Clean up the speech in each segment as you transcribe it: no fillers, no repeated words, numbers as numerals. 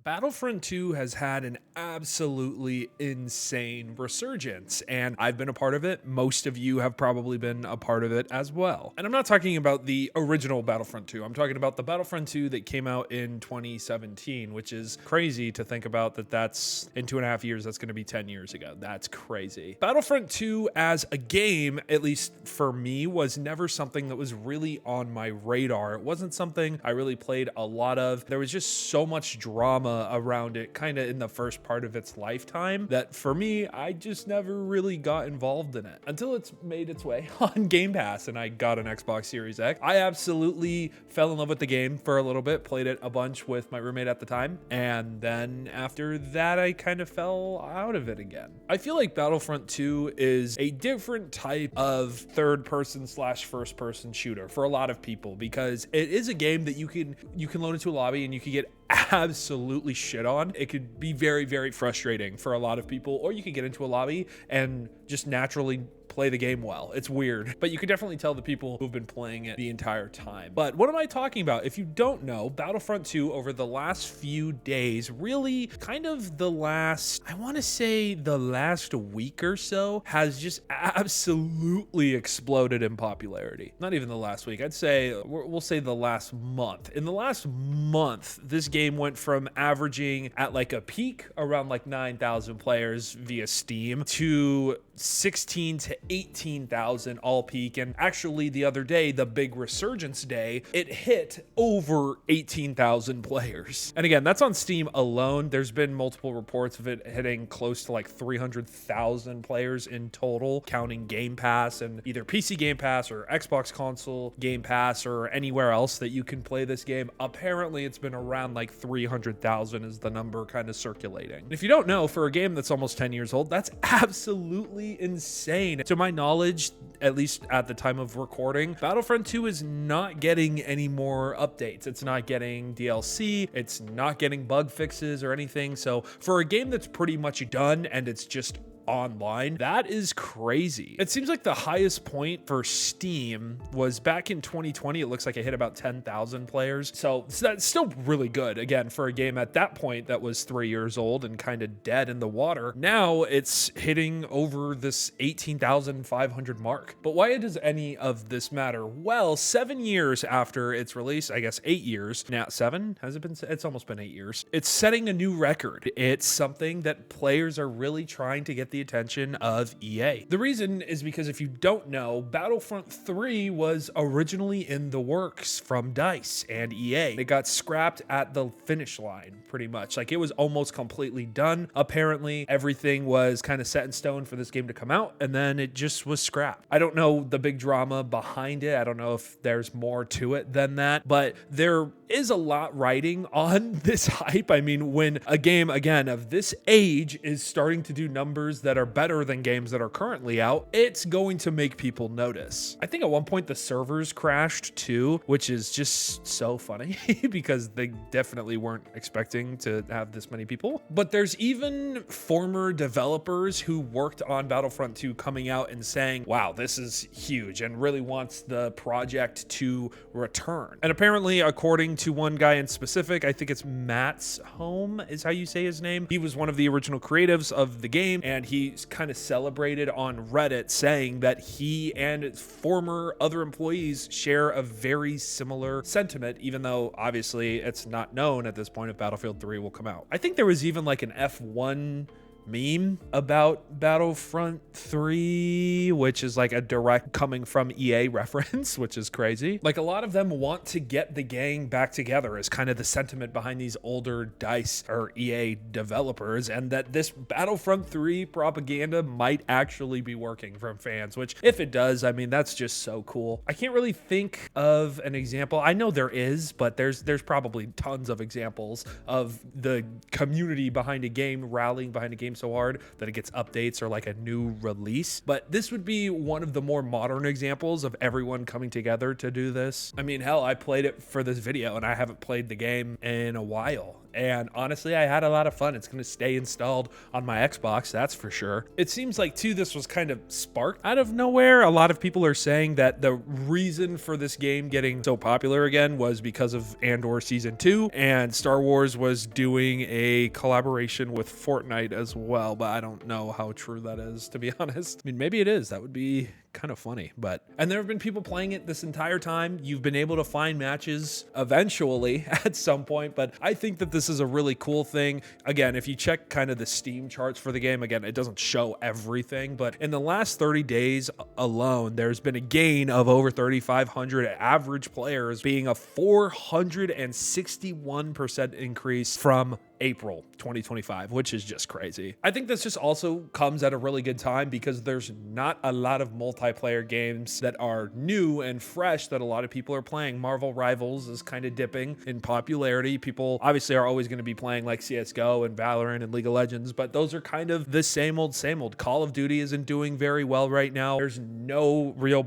Battlefront 2 has had an absolutely insane resurgence, and I've been a part of it. Most of you have probably been a part of it as well. And I'm not talking about the original Battlefront 2. I'm talking about the Battlefront 2 that came out in 2017, which is crazy to think about that's in 2.5 years. That's going to be 10 years ago. That's crazy. Battlefront 2 as a game, at least for me, was never something that was really on my radar. It wasn't something I really played a lot of. There was just so much drama around it kind of in the first part of its lifetime that for me, I just never really got involved in it until it's made its way on Game Pass and I got an Xbox Series X. I absolutely fell in love with the game for a little bit, played it a bunch with my roommate at the time, and then after that I kind of fell out of it again. I feel like Battlefront 2 is a different type of third person / first person shooter for a lot of people because it is a game that you can load into a lobby and you can get absolutely shit on. It could be very, very frustrating for a lot of people, or you could get into a lobby and just naturally play the game well. It's weird, but you can definitely tell the people who've been playing it the entire time. But what am I talking about? If you don't know, Battlefront 2 over the last few days, really kind of the last, I want to say the last week or so, has just absolutely exploded in popularity. Not even the last week. I'd say, we'll say the last month. In the last month, this game went from averaging at like a peak around like 9,000 players via Steam to 16 to 18,000 all peak. And actually the other day, the big resurgence day, it hit over 18,000 players. And again, that's on Steam alone. There's been multiple reports of it hitting close to like 300,000 players in total, counting Game Pass and either PC Game Pass or Xbox console Game Pass or anywhere else that you can play this game. Apparently it's been around like 300,000 is the number kind of circulating. And if you don't know, for a game that's almost 10 years old, that's absolutely insane. To my knowledge, at least at the time of recording, Battlefront 2 is not getting any more updates. It's not getting DLC. It's not getting bug fixes or anything. So for a game that's pretty much done and it's just online, that is crazy. It seems like the highest point for Steam was back in 2020. It looks like it hit about 10,000 players. So that's still really good. Again, for a game at that point that was 3 years old and kind of dead in the water. Now it's hitting over this 18,500 mark. But why does any of this matter? Well, 7 years after its release, I guess 8 years. Now, 7? Has it been? It's almost been 8 years. It's setting a new record. It's something that players are really trying to get the attention of EA. The reason is because if you don't know, Battlefront 3 was originally in the works from DICE and EA. It got scrapped at the finish line, pretty much. Like, it was almost completely done. Apparently, everything was kind of set in stone for this game to come out, and then it just was scrapped. I don't know the big drama behind it. I don't know if there's more to it than that, but there is a lot riding on this hype. I mean, when a game, again, of this age is starting to do numbers that are better than games that are currently out, it's going to make people notice. I think at one point the servers crashed too, which is just so funny because they definitely weren't expecting to have this many people. But there's even former developers who worked on Battlefront 2 coming out and saying, wow, this is huge, and really wants the project to return. And apparently, according to one guy in specific, I think it's Matt's Home is how you say his name. He was one of the original creatives of the game, and he's kind of celebrated on Reddit saying that he and former other employees share a very similar sentiment, even though obviously it's not known at this point if Battlefield 3 will come out. I think there was even like an F1 meme about Battlefront 3, which is like a direct coming from EA reference, which is crazy. Like, a lot of them want to get the gang back together is kind of the sentiment behind these older DICE or EA developers, and that this Battlefront 3 propaganda might actually be working from fans, which if it does, I mean, that's just so cool. I can't really think of an example. I know there is, but there's probably tons of examples of the community behind a game rallying behind a game so hard that it gets updates or like a new release. But this would be one of the more modern examples of everyone coming together to do this. I mean, hell, I played it for this video and I haven't played the game in a while. And honestly, I had a lot of fun. It's going to stay installed on my Xbox, that's for sure. It seems like too, this was kind of sparked out of nowhere. A lot of people are saying that the reason for this game getting so popular again was because of Andor Season 2, and Star Wars was doing a collaboration with Fortnite as well, but I don't know how true that is, to be honest. I mean, maybe it is. That would be kind of funny, and there have been people playing it this entire time. You've been able to find matches eventually at some point, but I think that this is a really cool thing. Again, if you check kind of the Steam charts for the game, again, it doesn't show everything, but in the last 30 days alone, there's been a gain of over 3,500 average players, being a 461% increase from April 2025, which is just crazy. I think this just also comes at a really good time because there's not a lot of multiplayer games that are new and fresh that a lot of people are playing. Marvel Rivals is kind of dipping in popularity. People obviously are always going to be playing like CSGO and Valorant and League of Legends, but those are kind of the same old, same old. Call of Duty isn't doing very well right now. There's no real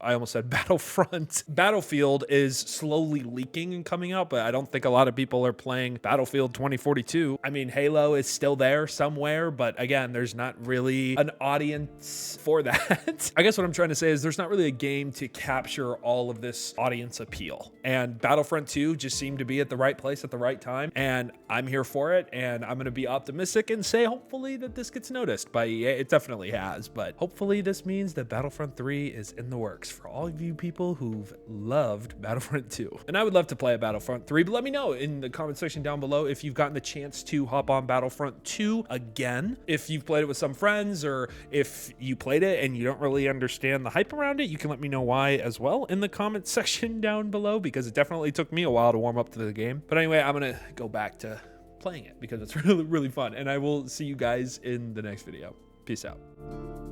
I almost said Battlefront. Battlefield is slowly leaking and coming out, but I don't think a lot of people are playing Battlefield 2042. I mean, Halo is still there somewhere, but again, there's not really an audience for that. I guess what I'm trying to say is there's not really a game to capture all of this audience appeal. And Battlefront 2 just seemed to be at the right place at the right time, and I'm here for it, and I'm going to be optimistic and say hopefully that this gets noticed by EA. It definitely has, but hopefully this means that Battlefront 3 is in the works for all of you people who've loved Battlefront 2. And I would love to play a Battlefront 3, but let me know in the comment section down below if you've gotten the chance to hop on Battlefront 2 again, if you've played it with some friends, or if you played it and you don't really understand the hype around it. You can let me know why as well in the comment section down below, because it definitely took me a while to warm up to the game. But anyway, I'm gonna go back to playing it because it's really, really fun, and I will see you guys in the next video. Peace out.